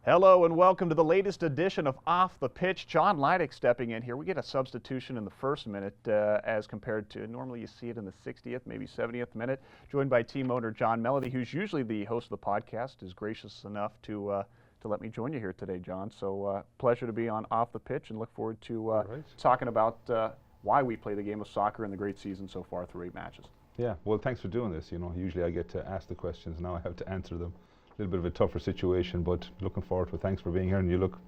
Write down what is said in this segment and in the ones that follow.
Hello and welcome to the latest edition of Off the Pitch. John Lydic stepping in here. We get a substitution in the first minute as compared to normally you see it in the 60th, maybe 70th minute. Joined by team owner John Melody, who's usually the host of the podcast, is gracious enough to let me join you here today, John. So pleasure to be on Off the Pitch and look forward to talking about why we play the game of soccer and the great season so far through 8 matches. Yeah, well, thanks for doing this. You know, usually I get to ask the questions, now I have to answer them. A little bit of a tougher situation, but looking forward to it. Thanks for being here, and you look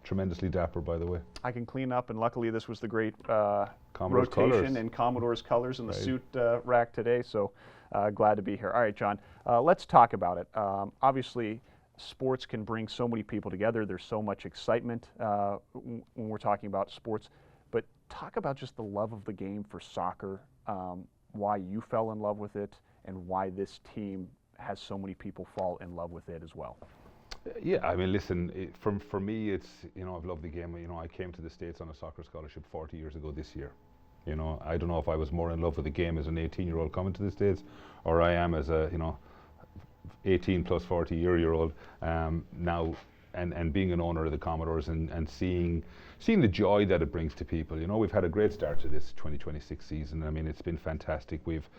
tremendously dapper, by the way. I can clean up, and luckily this was the great Commodores rotation colours. in Commodores colors in the suit rack today, so glad to be here. All right, John, let's talk about it. Obviously, sports can bring so many people together. There's so much excitement when we're talking about sports, but talk about just the love of the game for soccer, why you fell in love with it, and why this team has so many people fall in love with it as well. Yeah, I mean, listen, for me, it's, you know, I've loved the game. You know, I came to the States on a soccer scholarship 40 years ago this year. You know, I don't know if I was more in love with the game as an 18-year-old coming to the States, or I am as a, 18 plus 40-year-old now, and being an owner of the Commodores and seeing the joy that it brings to people. You know, we've had a great start to this 2026 season. I mean, it's been fantastic. We've,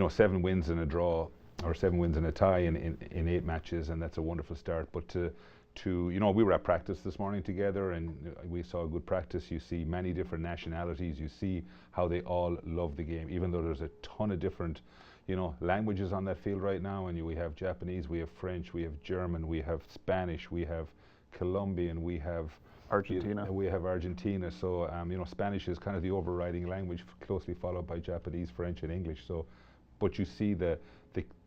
7 wins and a draw, or 7 wins and a tie in 8 matches, and that's a wonderful start. But to we were at practice this morning together, and we saw a good practice. You see many different nationalities. You see how they all love the game, even though there's a ton of different, languages on that field right now. And we have Japanese, we have French, we have German, we have Spanish, we have Colombian, we have Argentina. We have Argentina. So Spanish is kind of the overriding language, closely followed by Japanese, French, and English. So, but you see the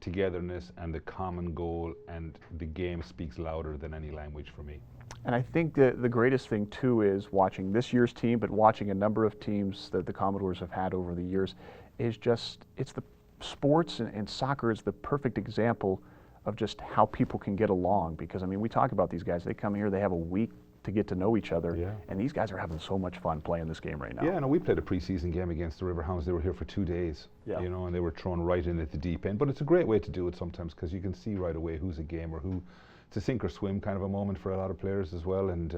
togetherness and the common goal, and the game speaks louder than any language for me. And I think that the greatest thing too is watching this year's team, but watching a number of teams that the Commodores have had over the years, is just, it's the sports and soccer is the perfect example of just how people can get along. Because I mean, we talk about these guys, they come here, they have a week to get to know each other, and these guys are having so much fun playing this game right now. Yeah, no, we played a preseason game against the Riverhounds. They were here for 2 days, and they were thrown right in at the deep end. But it's a great way to do it sometimes, because you can see right away who's a gamer, who. It's a sink or swim kind of a moment for a lot of players as well. And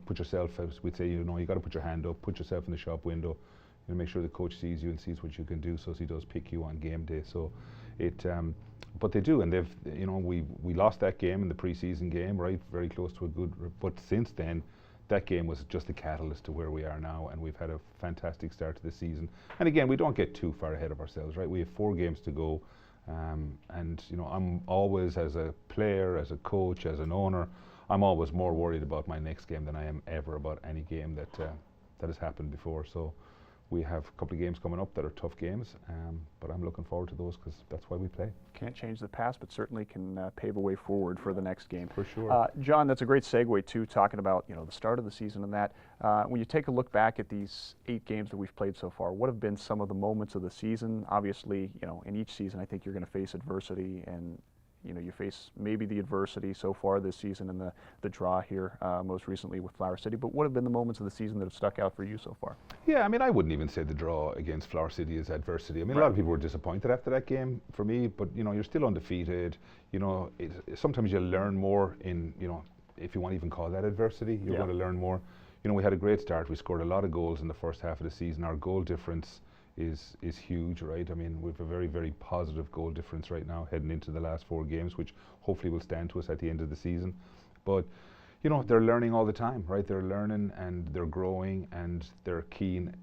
put yourself, as we'd say, you got to put your hand up, put yourself in the shop window, make sure the coach sees you and sees what you can do, so he does pick you on game day. So it. But they do, and they've, we lost that game in the preseason game, right, very close to a good, but since then, that game was just a catalyst to where we are now, and we've had a fantastic start to the season. And again, we don't get too far ahead of ourselves, right? We have 4 games to go, and I'm always, as a player, as a coach, as an owner, I'm always more worried about my next game than I am ever about any game that has happened before. So we have a couple of games coming up that are tough games, but I'm looking forward to those, because that's why we play. Can't change the past, but certainly can pave a way forward for the next game. For sure. John, that's a great segue too, talking about the start of the season and that. When you take a look back at these 8 games that we've played so far, what have been some of the moments of the season? Obviously, in each season, I think you're going to face adversity, and you face maybe the adversity so far this season and the draw here most recently with Flower City. But what have been the moments of the season that have stuck out for you so far? Yeah, I mean, I wouldn't even say the draw against Flower City is adversity. I mean, a lot of people were disappointed after that game for me, but you're still undefeated. Sometimes you learn more in, if you want to even call that adversity, you're going to learn more. We had a great start. We scored a lot of goals in the first half of the season. Our goal difference is huge, right? I mean, we have a very, very positive goal difference right now heading into the last 4 games, which hopefully will stand to us at the end of the season. But they're learning all the time, right? They're learning and they're growing and they're keen.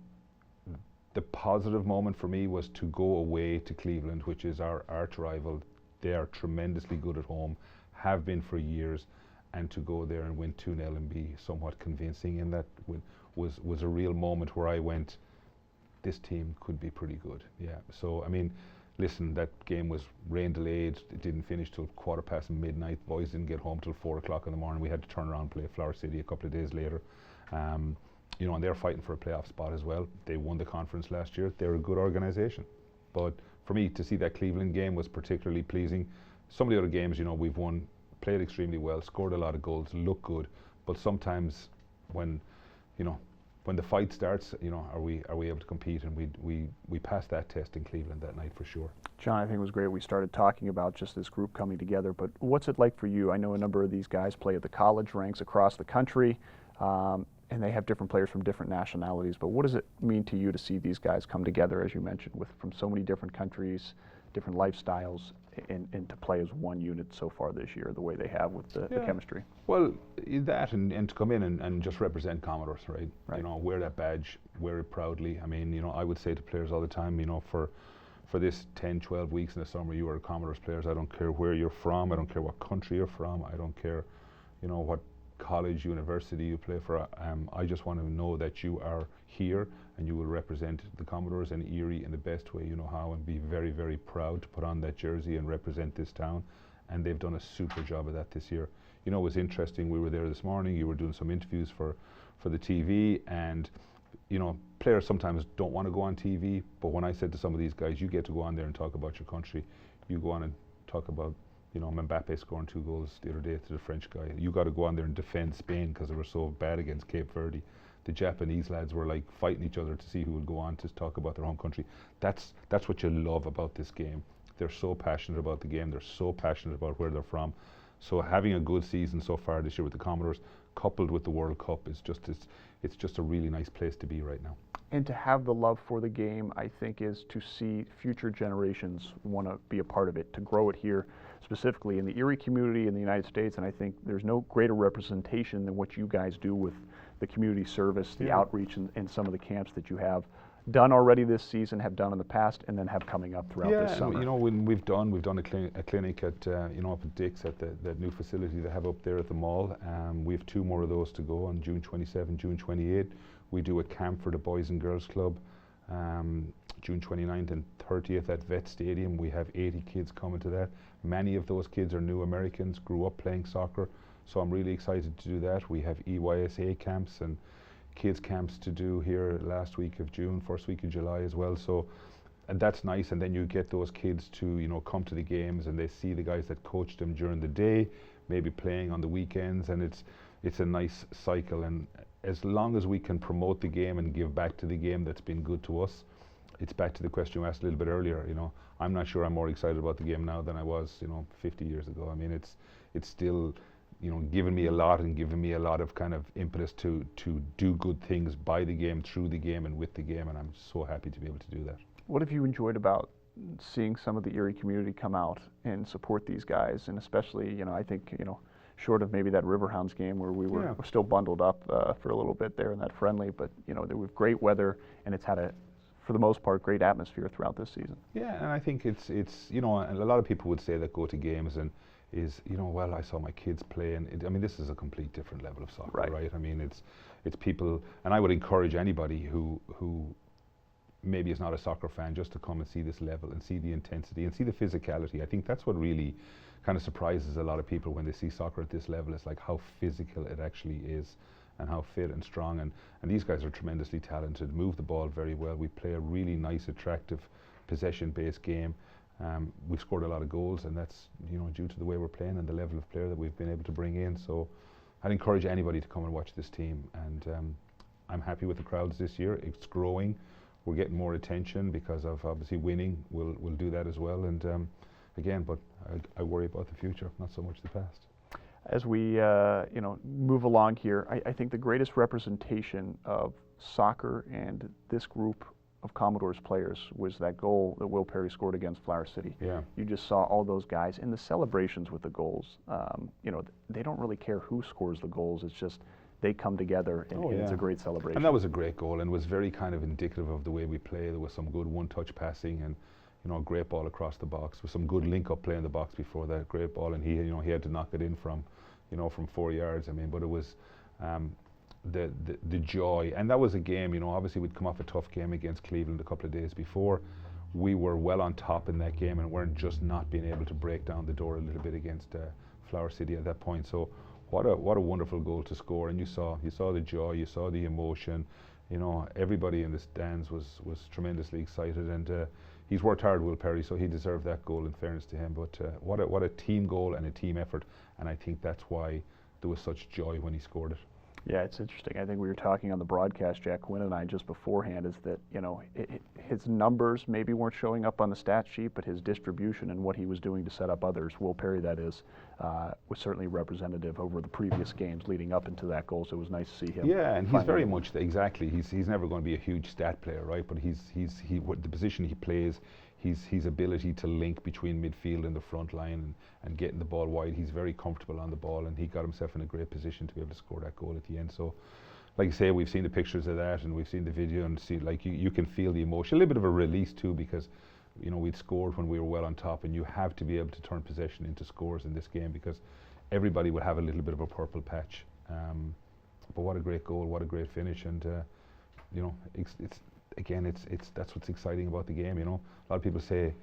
The positive moment for me was to go away to Cleveland, which is our arch rival. They are tremendously good at home, have been for years, and to go there and win 2-0 and be somewhat convincing, and that was a real moment where I went, this team could be pretty good. Yeah. So I mean, listen, that game was rain delayed. It didn't finish till midnight. Boys didn't get home till 4 o'clock in the morning. We had to turn around and play Flower City a couple of days later. And they're fighting for a playoff spot as well. They won the conference last year. They're a good organization. But for me, to see that Cleveland game was particularly pleasing. Some of the other games, we've won, played extremely well, scored a lot of goals, looked good. But sometimes when when the fight starts, are we able to compete? And we passed that test in Cleveland that night for sure. John, I think it was great. We started talking about just this group coming together, but what's it like for you? I know a number of these guys play at the college ranks across the country, and they have different players from different nationalities, but what does it mean to you to see these guys come together, as you mentioned, from so many different countries, different lifestyles, and to play as one unit so far this year, the way they have with the chemistry? Well, that and to come in and just represent Commodores, right? Wear that badge, wear it proudly. I mean, I would say to players all the time, for this 10, 12 weeks in the summer, you are Commodores players. I don't care where you're from. I don't care what country you're from. I don't care, what college, university you play for. I just want to know that you are here and you will represent the Commodores and Erie in the best way you know how, and be very, very proud to put on that jersey and represent this town. And they've done a super job of that this year. It was interesting. We were there this morning. You were doing some interviews for the TV, and players sometimes don't want to go on TV, but when I said to some of these guys, you get to go on there and talk about your country. You go on and talk about Mbappe scoring 2 goals the other day to the French guy. You got to go on there and defend Spain because they were so bad against Cape Verde. The Japanese lads were like fighting each other to see who would go on to talk about their home country. That's what you love about this game. They're so passionate about the game. They're so passionate about where they're from. So having a good season so far this year with the Commodores, coupled with the World Cup, it's just a really nice place to be right now. And to have the love for the game, I think, is to see future generations want to be a part of it, to grow it here, specifically in the Erie community in the United States. And I think there's no greater representation than what you guys do with the community service, the outreach, and some of the camps that you have done already this season, have done in the past, and then have coming up throughout this summer. When we've done a clinic at up at Dick's at that new facility they have up there at the mall. We have 2 more of those to go on June 27, June 28. We do a camp for the Boys and Girls Club June 29th and 30th at Vet Stadium. We have 80 kids coming to that. Many of those kids are new Americans, grew up playing soccer, so I'm really excited to do that. We have EYSA camps and kids camps to do here last week of June, first week of July as well. So, and that's nice. And then you get those kids to come to the games, and they see the guys that coach them during the day, maybe playing on the weekends, and it's a nice cycle. And as long as we can promote the game and give back to the game that's been good to us, it's back to the question you asked a little bit earlier. I'm not sure I'm more excited about the game now than I was 50 years ago. I mean, it's still given me a lot and given me a lot of kind of impetus to do good things by the game, through the game, and with the game, and I'm so happy to be able to do that. What have you enjoyed about seeing some of the Erie community come out and support these guys, and especially, I think, short of maybe that Riverhounds game where we were still bundled up for a little bit there in that friendly, but there was great weather, and it's had for the most part, great atmosphere throughout this season. Yeah, and I think it's and a lot of people would say that go to games and well, I saw my kids play, and this is a complete different level of soccer, right? I mean, it's people, and I would encourage anybody who maybe is not a soccer fan just to come and see this level and see the intensity and see the physicality. I think that's what really kind of surprises a lot of people when they see soccer at this level. It's like how physical it actually is and how fit and strong, and these guys are tremendously talented, move the ball very well. We play a really nice, attractive, possession-based game. We've scored a lot of goals, and that's due to the way we're playing and the level of player that we've been able to bring in. So I'd encourage anybody to come and watch this team, and I'm happy with the crowds this year. It's growing. We're getting more attention because of obviously winning. We'll do that as well, and again, but I worry about the future, not so much the past. As we move along here, I think the greatest representation of soccer and this group of Commodores players was that goal that Will Perry scored against Flower City. Yeah. You just saw all those guys, and the celebrations with the goals. They don't really care who scores the goals. It's just they come together, and it's a great celebration. And that was a great goal, and was very kind of indicative of the way we play. There was some good one-touch passing, and a great ball across the box with some good link-up play in the box before that. Great ball, and he had to knock it in from 4 yards. But it was the joy, and that was a game. Obviously we'd come off a tough game against Cleveland a couple of days before. We were well on top in that game, and weren't just not being able to break down the door a little bit against Flower City at that point. So what a wonderful goal to score, and you saw the joy, you saw the emotion. Everybody in the stands was tremendously excited, and he's worked hard, Will Perry, so he deserved that goal, in fairness to him. But what a team goal and a team effort, and I think that's why there was such joy when he scored it. Yeah, it's interesting. I think we were talking on the broadcast, Jack Quinn and I, just beforehand, is that, his numbers maybe weren't showing up on the stat sheet, but his distribution and what he was doing to set up others, Will Perry that is, was certainly representative over the previous games leading up into that goal, so it was nice to see him. Yeah, and he's very much, exactly, he's never going to be a huge stat player, right, but the position he plays, his ability to link between midfield and the front line and getting the ball wide, he's very comfortable on the ball, and he got himself in a great position to be able to score that goal at the end. So, like you say, we've seen the pictures of that, and we've seen the video, and you can feel the emotion, a little bit of a release too, because we'd scored when we were well on top, and you have to be able to turn possession into scores in this game, because everybody will have a little bit of a purple patch. But what a great goal, what a great finish, and it's that's what's exciting about the game. A lot of people say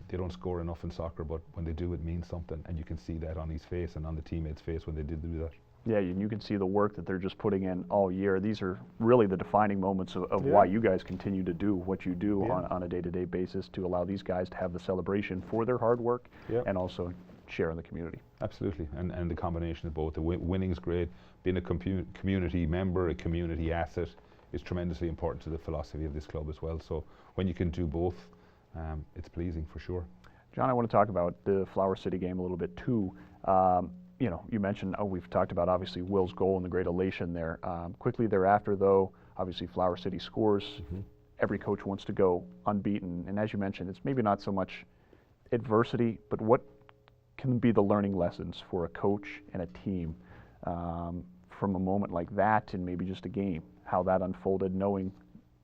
they don't score enough in soccer, but when they do, it means something, and you can see that on his face and on the teammates' face when they did do that. Yeah, and you can see the work that they're just putting in all year. These are really the defining moments of why you guys continue to do what you do on a day-to-day basis, to allow these guys to have the celebration for their hard work and also share in the community. Absolutely, and the combination of both. The winning is great. Being a community member, a community asset, is tremendously important to the philosophy of this club as well. So when you can do both, it's pleasing for sure. John, I want to talk about the Flower City game a little bit too. You mentioned, we've talked about obviously Will's goal and the great elation there. Quickly thereafter though, obviously Flower City scores. Every coach wants to go unbeaten, and as you mentioned, it's maybe not so much adversity, but what can be the learning lessons for a coach and a team from a moment like that, and maybe just a game, how that unfolded, knowing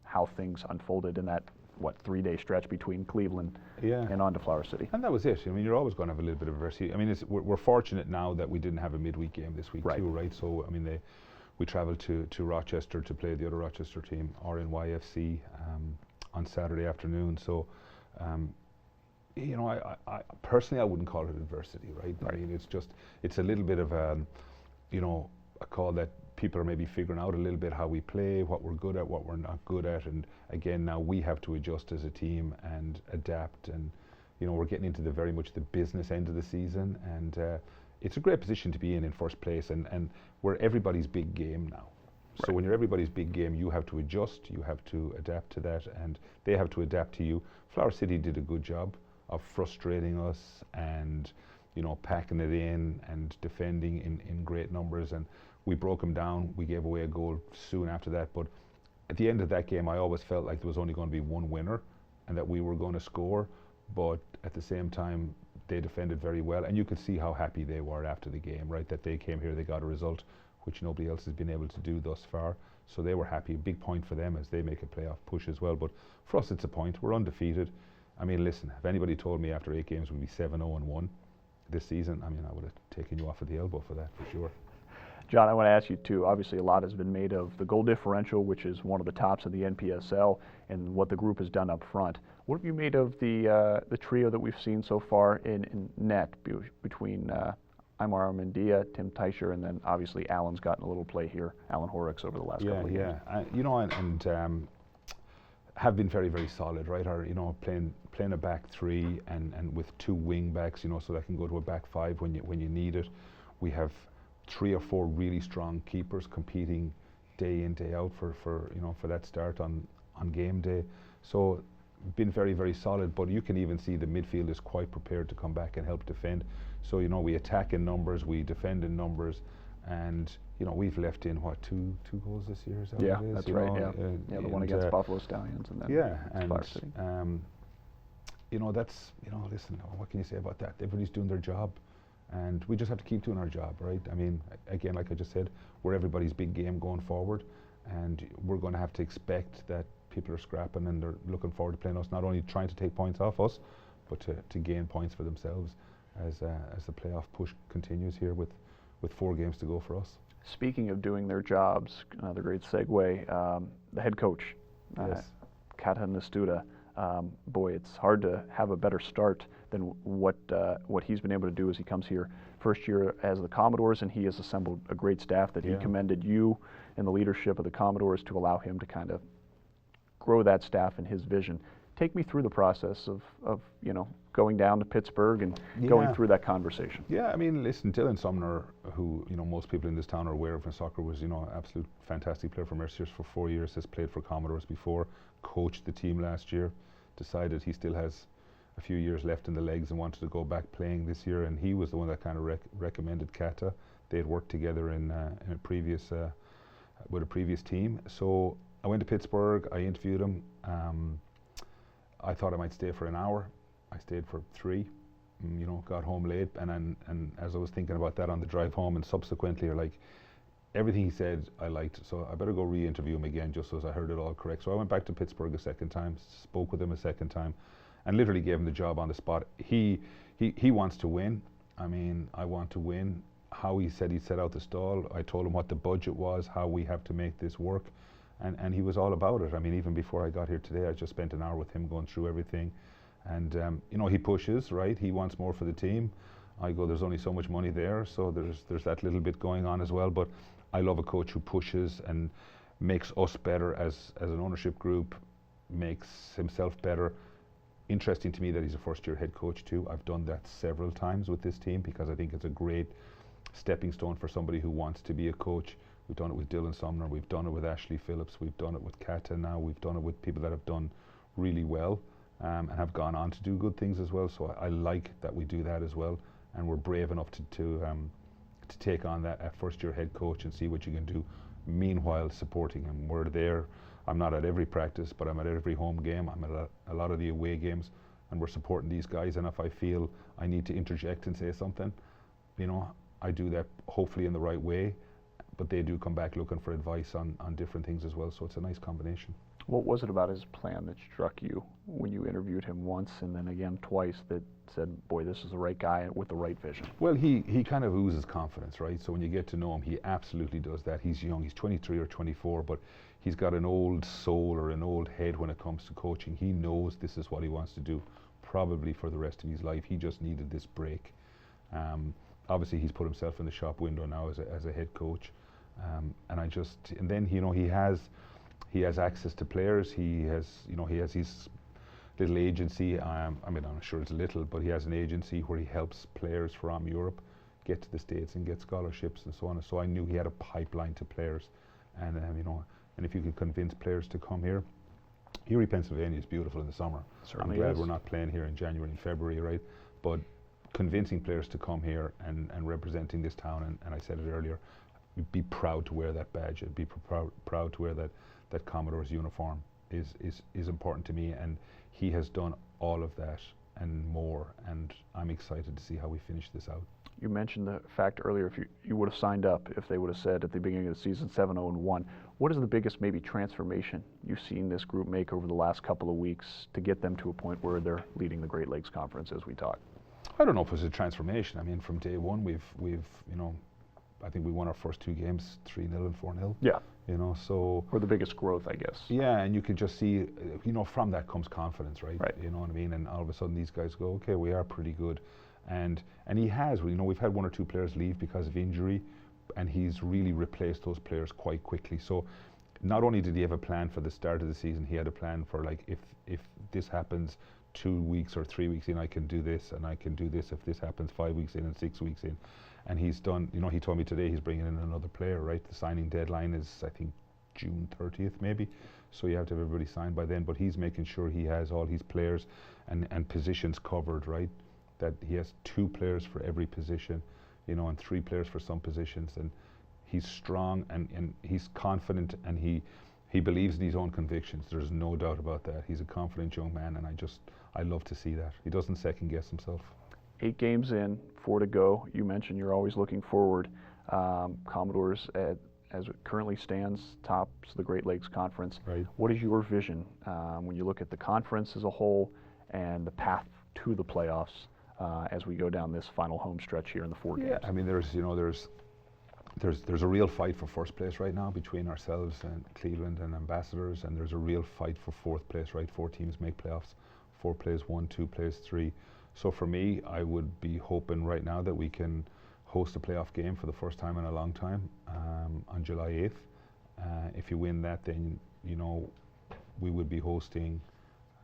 how things unfolded in that 3-day stretch between Cleveland and on to Flower City. And that was it. You're always going to have a little bit of adversity. We're fortunate now that we didn't have a midweek game this week too, right? So we travelled to Rochester to play the other Rochester team, RNYFC, on Saturday afternoon. So I personally, I wouldn't call it adversity, right? It's a little bit of a call that people are maybe figuring out a little bit how we play, what we're good at, what we're not good at, and again, now we have to adjust as a team and adapt, and we're getting into very much the business end of the season, and it's a great position to be in first place, and we're everybody's big game now. So when you're everybody's big game, you have to adjust, you have to adapt to that, and they have to adapt to you. Flower City did a good job of frustrating us and packing it in and defending in great numbers, and we broke them down. We gave away a goal soon after that, but at the end of that game I always felt like there was only going to be one winner and that we were going to score, but at the same time they defended very well, and you could see how happy they were after the game, right, that they came here, they got a result which nobody else has been able to do thus far, so they were happy. A big point for them as they make a playoff push as well, but for us it's a point. We're undefeated. Listen, if anybody told me after 8 games we'd be 7-0-1 this season, I would have taken you off at the elbow for that, for sure. John, I want to ask you too, obviously a lot has been made of the goal differential, which is one of the tops of the NPSL, and what the group has done up front. What have you made of the trio that we've seen so far in net between Aymar Armendia, Tim Teicher, and then obviously Alan's gotten a little play here, Alan Horrocks, over the last couple of years. And have been very, very solid, right? Or playing a back three and with 2 wing backs, so that can go to a back 5 when you need it. We have 3 or 4 really strong keepers competing day in, day out for that start on game day. So been very, very solid, but you can even see the midfield is quite prepared to come back and help defend. So we attack in numbers, we defend in numbers, and we've left in 2 goals this year. Is that what it is? That's right. The one against Buffalo Stallions, and then Flower City. Listen, what can you say about that? Everybody's doing their job, and we just have to keep doing our job, right? Again, like I just said, we're everybody's big game going forward, and we're going to have to expect that people are scrapping and they're looking forward to playing us, not only trying to take points off us, but to gain points for themselves as the playoff push continues here with 4 games to go for us. Speaking of doing their jobs, another great segue, the head coach, Kata Nastuda. Boy, it's hard to have a better start than what he's been able to do as he comes here. First year as the Commodores, and he has assembled a great staff that he commended you and the leadership of the Commodores to allow him to kind of grow that staff and his vision. Take me through the process of going down to Pittsburgh and going through that conversation. Yeah, I mean, listen, Dylan Sumner, who most people in this town are aware of in soccer, was an absolute fantastic player for Mercyhurst for 4 years. Has played for Commodores before, coached the team last year. Decided he still has a few years left in the legs and wanted to go back playing this year. And he was the one that kind of recommended Kata. They had worked together in a previous with a previous team. So I went to Pittsburgh. I interviewed him. I thought I might stay for an hour. I stayed for 3. Got home late, and as I was thinking about that on the drive home, and subsequently, everything he said I liked, so I better go re-interview him again just so as I heard it all correct. So I went back to Pittsburgh a second time, spoke with him a second time, and literally gave him the job on the spot. He wants to win. I mean, I want to win. How he said he'd set out the stall, I told him what the budget was, how we have to make this work, and he was all about it. I mean, even before I got here today, I just spent an hour with him going through everything. And he pushes, right? He wants more for the team. I go, there's only so much money there, so there's that little bit going on as well. But I love a coach who pushes and makes us better as an ownership group, makes himself better. Interesting to me that he's a first-year head coach too. I've done that several times with this team because I think it's a great stepping stone for somebody who wants to be a coach. We've done it with Dylan Sumner, we've done it with Ashley Phillips, we've done it with Kata now, we've done it with people that have done really well. And have gone on to do good things as well. So I like that we do that as well, and we're brave enough to take on that first-year head coach and see what you can do. Meanwhile, supporting him, we're there. I'm not at every practice, but I'm at every home game. I'm at a lot of the away games, and we're supporting these guys. And if I feel I need to interject and say something, I do that hopefully in the right way. But they do come back looking for advice on different things as well. So it's a nice combination. What was it about his plan that struck you when you interviewed him once and then again twice that said, boy, this is the right guy with the right vision? Well, he kind of oozes confidence, right? So when you get to know him, he absolutely does that. He's young, he's 23 or 24, but he's got an old soul or an old head when it comes to coaching. He knows this is what he wants to do, probably for the rest of his life. He just needed this break. Obviously, he's put himself in the shop window now as a head coach. And then he has access to players. He has his little agency. I'm not sure it's little, but he has an agency where he helps players from Europe get to the States and get scholarships and so on. And so I knew he had a pipeline to players, and if you could convince players to come here. Erie, Pennsylvania is beautiful in the summer. Certainly I'm glad is. we're not playing here in January and February, right? But convincing players to come here and representing this town, and I said it earlier, be proud to wear that badge, and be proud to wear that Commodores uniform is important to me, and he has done all of that and more, and I'm excited to see how we finish this out. You mentioned the fact earlier, if you would have signed up, if they would have said at the beginning of the season 7-0-1, what is the biggest maybe transformation you've seen this group make over the last couple of weeks to get them to a point where they're leading the Great Lakes Conference as we talk? I don't know if it was a transformation. I mean, from day one, we've I think we won our first 2 games 3-0 and 4-0. Yeah. So. Or the biggest growth, I guess. Yeah, and you could just see, from that comes confidence, right? Right. You know what I mean? And all of a sudden these guys go, okay, we are pretty good. And he has, we've had 1 or 2 players leave because of injury, and he's really replaced those players quite quickly. So not only did he have a plan for the start of the season, he had a plan for if this happens 2 weeks or 3 weeks in, I can do this, and I can do this if this happens 5 weeks in and 6 weeks in. And he's done, he told me today he's bringing in another player, right? The signing deadline is, I think, June 30th maybe. So you have to have everybody signed by then, but he's making sure he has all his players and positions covered, right? That he has 2 players for every position, and 3 players for some positions. And he's strong and he's confident, and he believes in his own convictions. There's no doubt about that. He's a confident young man, and I love to see that. He doesn't second guess himself. 8 games in, 4 to go. You mentioned you're always looking forward. Commodores, as it currently stands, tops the Great Lakes Conference. Right. What is your vision when you look at the conference as a whole and the path to the playoffs as we go down this final home stretch here in the 4 games? Yeah, I mean, there's a real fight for first place right now between ourselves and Cleveland and Ambassadors, and there's a real fight for 4th place, right? 4 teams make playoffs. 4 plays 1, 2 plays 3. So for me, I would be hoping right now that we can host a playoff game for the first time in a long time on July 8th. If you win that, then we would be hosting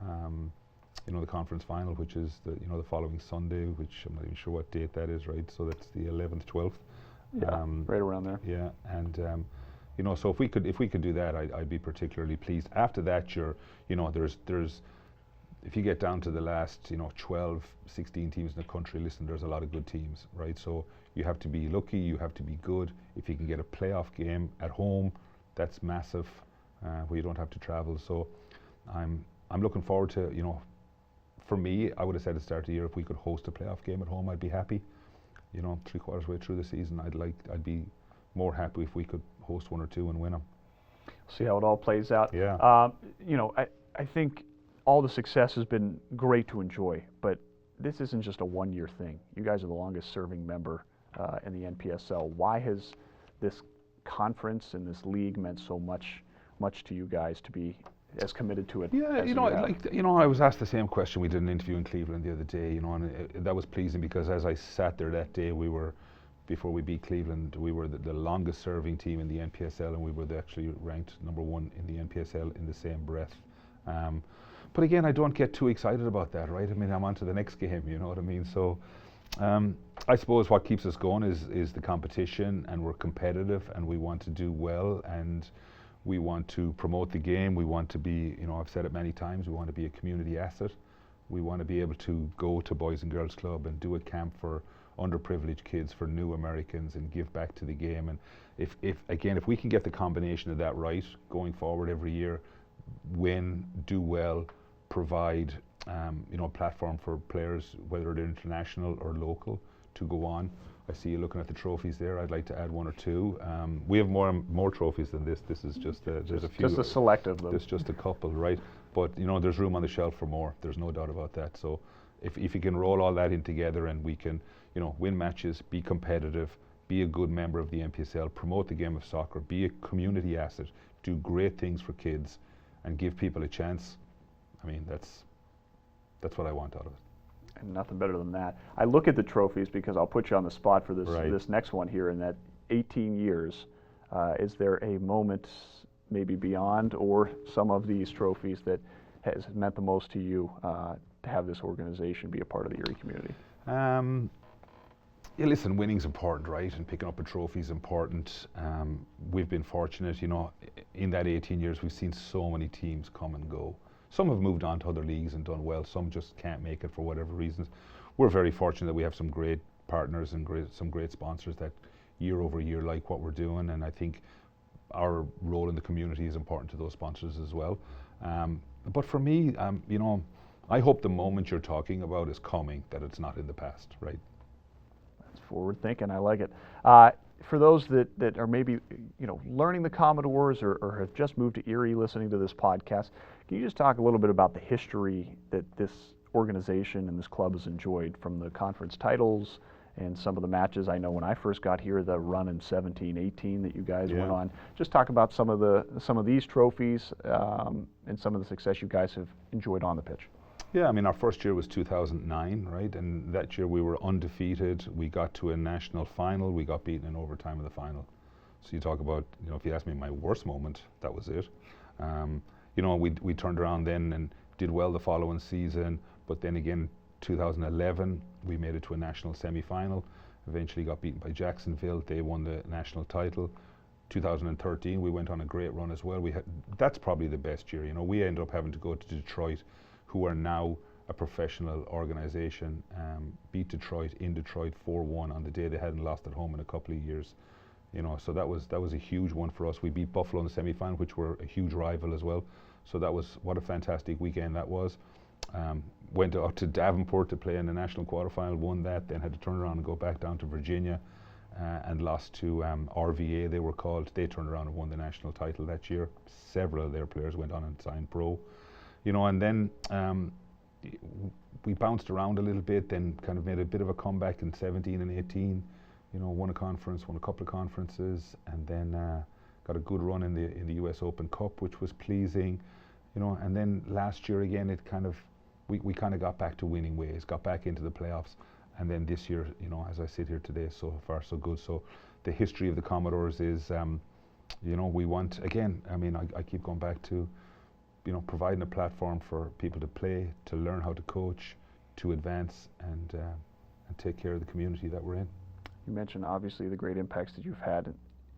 The conference final, which is the following Sunday, which I'm not even sure what date that is, right? So that's the 11th, 12th. Yeah, right around there. Yeah, and so if we could do that, I'd be particularly pleased. After that, there's if you get down to the last 12, 16 teams in the country, listen, there's a lot of good teams, right? So you have to be lucky, you have to be good. If you can get a playoff game at home, that's massive, where you don't have to travel. So I'm looking forward to, for me, I would have said at the start of the year, if we could host a playoff game at home, I'd be happy. 3/4 way through the season, I'd be more happy if we could host one or two and win them. See how it all plays out. Yeah. I think all the success has been great to enjoy, but this isn't just a one-year thing. You guys are the longest-serving member in the NPSL. Why has this conference and this league meant so much to you guys to be as committed to it? Yeah, I was asked the same question. We did an interview in Cleveland the other day, and that was pleasing because as I sat there that day, before we beat Cleveland, we were the longest serving team in the NPSL, and we were actually ranked #1 in the NPSL in the same breath. But again, I don't get too excited about that, right? I mean, I'm on to the next game, you know what I mean? So I suppose what keeps us going is the competition, and we're competitive, and we want to do well, and we want to promote the game. We want to be, I've said it many times, we want to be a community asset. We want to be able to go to Boys and Girls Club and do a camp for underprivileged kids, for new Americans, and give back to the game. And if we can get the combination of that right going forward every year, win, do well, provide a platform for players, whether they're international or local, to go on. I see you looking at the trophies there. I'd like to add one or two. We have more trophies than this. This is just there's a few. Just a select of them. There's just a couple, right? But there's room on the shelf for more. There's no doubt about that. So if you can roll all that in together, and we can win matches, be competitive, be a good member of the NPSL, promote the game of soccer, be a community asset, do great things for kids, and give people a chance. I mean, that's what I want out of it. And nothing better than that. I look at the trophies because I'll put you on the spot for this Right. this next one here. In that 18 years, is there a moment, maybe beyond, or some of these trophies that has meant the most to you to have this organization be a part of the Erie community? Yeah, listen, winning's important, right? And picking up a trophy is important. We've been fortunate, in that 18 years, we've seen so many teams come and go. Some have moved on to other leagues and done well. Some just can't make it for whatever reasons. We're very fortunate that we have some great partners and some great sponsors that year over year like what we're doing. And I think our role in the community is important to those sponsors as well. But for me, I hope the moment you're talking about is coming, that it's not in the past, right? That's forward thinking. I like it. For those that are maybe learning the Commodores or have just moved to Erie listening to this podcast, can you just talk a little bit about the history that this organization and this club has enjoyed, from the conference titles and some of the matches? I know when I first got here, the run in 17-18 that you guys went on. Just talk about some of these trophies and some of the success you guys have enjoyed on the pitch. Yeah, I mean, our first year was 2009, right? And that year we were undefeated. We got to a national final. We got beaten in overtime in the final. So you talk about, if you ask me my worst moment, that was it. We turned around then and did well the following season. But then again, 2011, we made it to a national semi-final. Eventually got beaten by Jacksonville. They won the national title. 2013, we went on a great run as well. That's probably the best year. We ended up having to go to Detroit, who are now a professional organization, beat Detroit in Detroit 4-1 on the day they hadn't lost at home in a couple of years. So that was a huge one for us. We beat Buffalo in the semi-final, which were a huge rival as well. So what a fantastic weekend that was. Went out to Davenport to play in the national quarterfinal, won that, then had to turn around and go back down to Virginia and lost to RVA, they were called. They turned around and won the national title that year. Several of their players went on and signed pro. And then we bounced around a little bit, then kind of made a bit of a comeback in 17 and 18. Won a conference, won a couple of conferences, and then got a good run in the US Open Cup, which was pleasing. And then last year again, we kind of got back to winning ways, got back into the playoffs, and then this year, as I sit here today, so far so good. So the history of the Commodores is, we want, again, I mean, I keep going back to, providing a platform for people to play, to learn how to coach, to advance, and take care of the community that we're in. You mentioned obviously the great impacts that you've had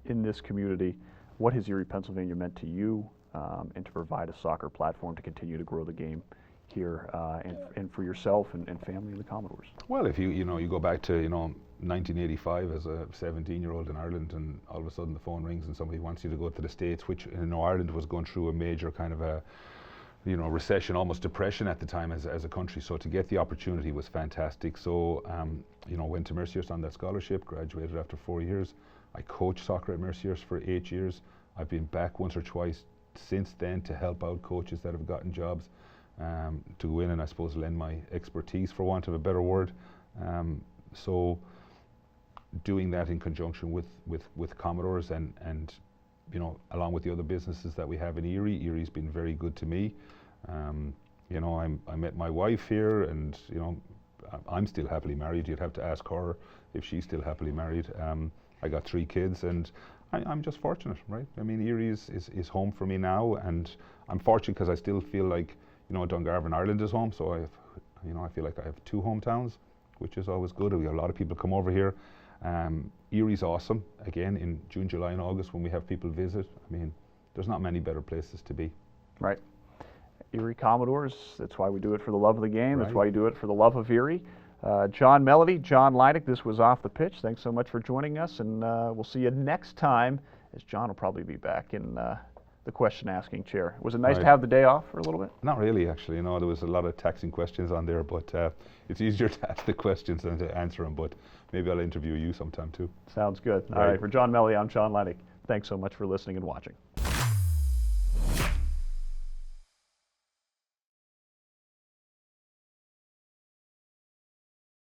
in this community. What has Erie, Pennsylvania meant to you, and to provide a soccer platform to continue to grow the game here, and for yourself and family in the Commodores? Well, if you go back to 1985 as a 17-year-old in Ireland, and all of a sudden the phone rings and somebody wants you to go to the States, which Ireland was going through a major kind of a recession, almost depression at the time as a country. So to get the opportunity was fantastic. So went to Mercyhurst on that scholarship, graduated after 4 years. I coached soccer at Mercyhurst for 8 years. I've been back once or twice since then to help out coaches that have gotten jobs, to go in and I suppose lend my expertise, for want of a better word. So doing that in conjunction with Commodores and along with the other businesses that we have in Erie. Erie's been very good to me. I met my wife here, and I'm still happily married. You'd have to ask her if she's still happily married. I got 3 kids, and I'm just fortunate, right? I mean, Erie is home for me now, and I'm fortunate because I still feel like Dungarvan, Ireland is home. So I feel like I have 2 hometowns, which is always good. We have a lot of people come over here. Erie's awesome. Again, in June, July, and August when we have people visit. I mean, there's not many better places to be. Right. Erie Commodores, that's why we do it, for the love of the game. Right. That's why you do it, for the love of Erie. John Melody, John Lydic, this was Off the Pitch. Thanks so much for joining us, and we'll see you next time, as John will probably be back in the question-asking chair. Was it nice to have the day off for a little bit? Not really, actually. There was a lot of taxing questions on there, but it's easier to ask the questions than to answer them. But maybe I'll interview you sometime too. Sounds good. All right, for John Melody, I'm John Lydic. Thanks so much for listening and watching.